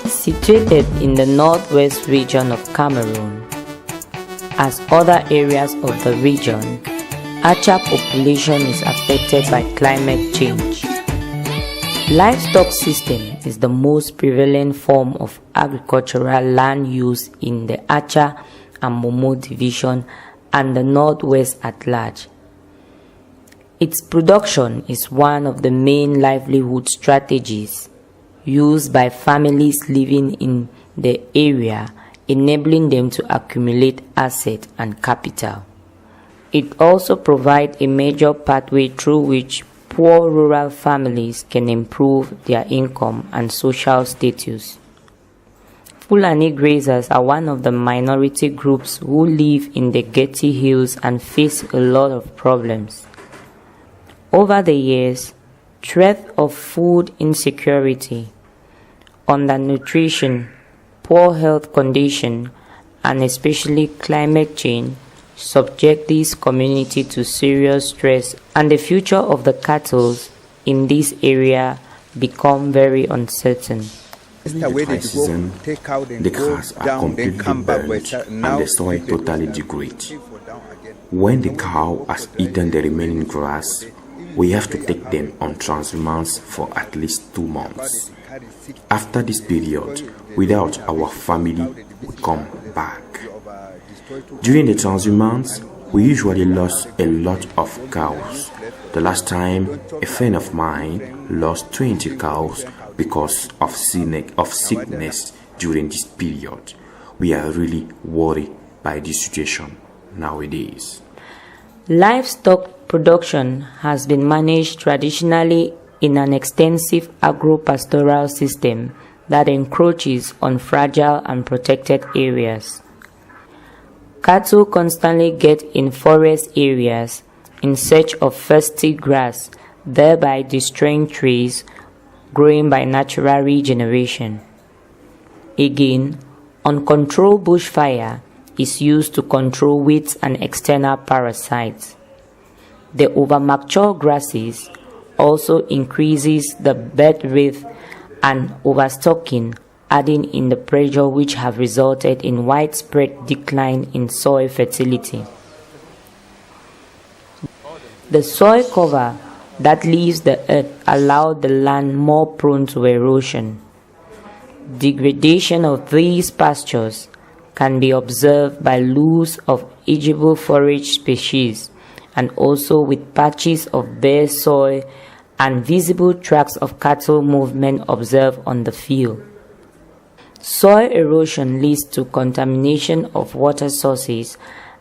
Situated in the northwest region of Cameroon, as other areas of the region, Acha population is affected by climate change. Livestock system is the most prevalent form of agricultural land use in the Acha and Momo division and the northwest at large. Its production is one of the main livelihood strategies used by families living in the area, enabling them to accumulate assets and capital. It also provides a major pathway through which poor rural families can improve their income and social status. Fulani Grazers are one of the minority groups who live in the Gutih Hills and face a lot of problems. Over the years, threat of food insecurity, undernutrition, poor health condition, and especially climate change subject this community to serious stress, and the future of the cattle in this area become very uncertain. In the dry season, the cows are completely burnt and the soil totally degrades. When the cow has eaten the remaining grass, we have to take them on transhumance for at least 2 months. After this period, without our family, we come back. During the transhumance, we usually lost a lot of cows. The last time, a friend of mine lost 20 cows because of sickness during this period. We are really worried by this situation nowadays. Livestock production has been managed traditionally in an extensive agro-pastoral system that encroaches on fragile and protected areas. Cattle constantly get in forest areas in search of thirsty grass, thereby destroying trees growing by natural regeneration. Again, uncontrolled bushfire is used to control weeds and external parasites. The overmature grasses also increases the bed width and overstocking, adding in the pressure which have resulted in widespread decline in soil fertility. The soil cover that leaves the earth allows the land more prone to erosion. Degradation of these pastures can be observed by loss of edible forage species and also with patches of bare soil and visible tracks of cattle movement observed on the field. Soil erosion leads to contamination of water sources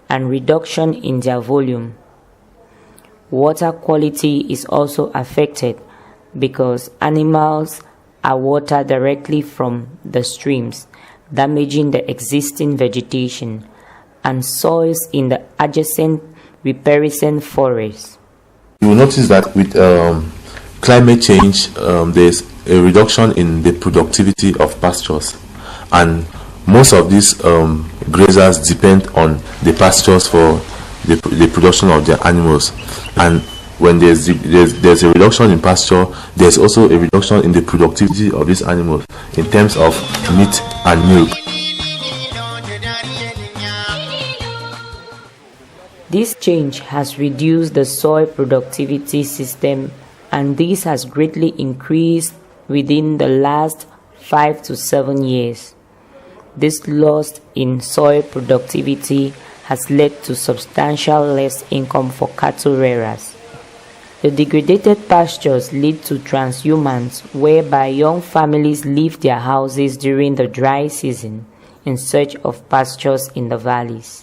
and reduction in their volume. Water quality is also affected because animals are watered directly from the streams, damaging the existing vegetation and soils in the adjacent riparian forests. You will notice that with climate change, there's a reduction in the productivity of pastures, and most of these grazers depend on the pastures for the production of their animals. And when there's a reduction in pasture, there's also a reduction in the productivity of these animals in terms of meat and milk. This change has reduced the soil productivity system, and this has greatly increased within the last 5 to 7 years. This loss in soil productivity has led to substantial less income for cattle rearers. The degraded pastures lead to transhumance, whereby young families leave their houses during the dry season in search of pastures in the valleys.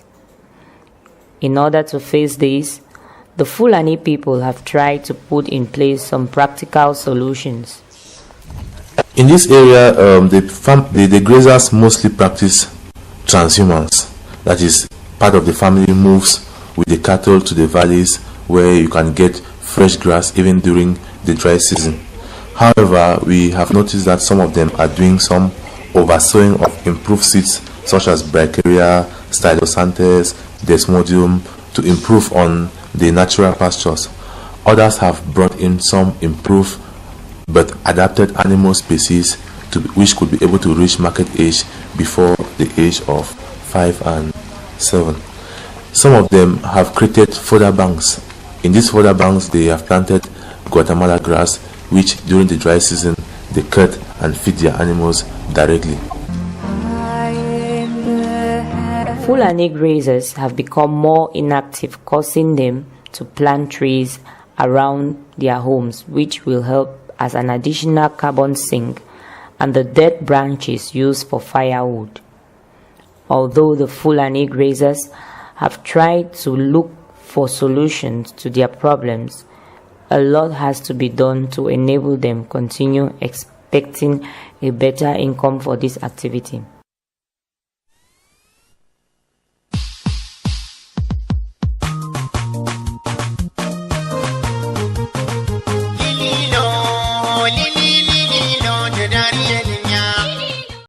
In order to face this, the Fulani people have tried to put in place some practical solutions. In this area, the grazers mostly practice transhumance. That is, part of the family moves with the cattle to the valleys where you can get fresh grass even during the dry season. However, we have noticed that some of them are doing some oversowing of improved seeds such as Brachiaria, Stylosantes, Desmodium to improve on the natural pastures. Others have brought in some improved but adapted animal species which could be able to reach market age before the age of 5 and 7. Some of them have created fodder banks. In these fodder banks, they have planted Guatemala grass, which during the dry season they cut and feed their animals directly. Fulani Grazers have become more inactive, causing them to plant trees around their homes, which will help as an additional carbon sink, and the dead branches used for firewood. Although the Fulani Grazers have tried to look for solutions to their problems, a lot has to be done to enable them continue expecting a better income for this activity.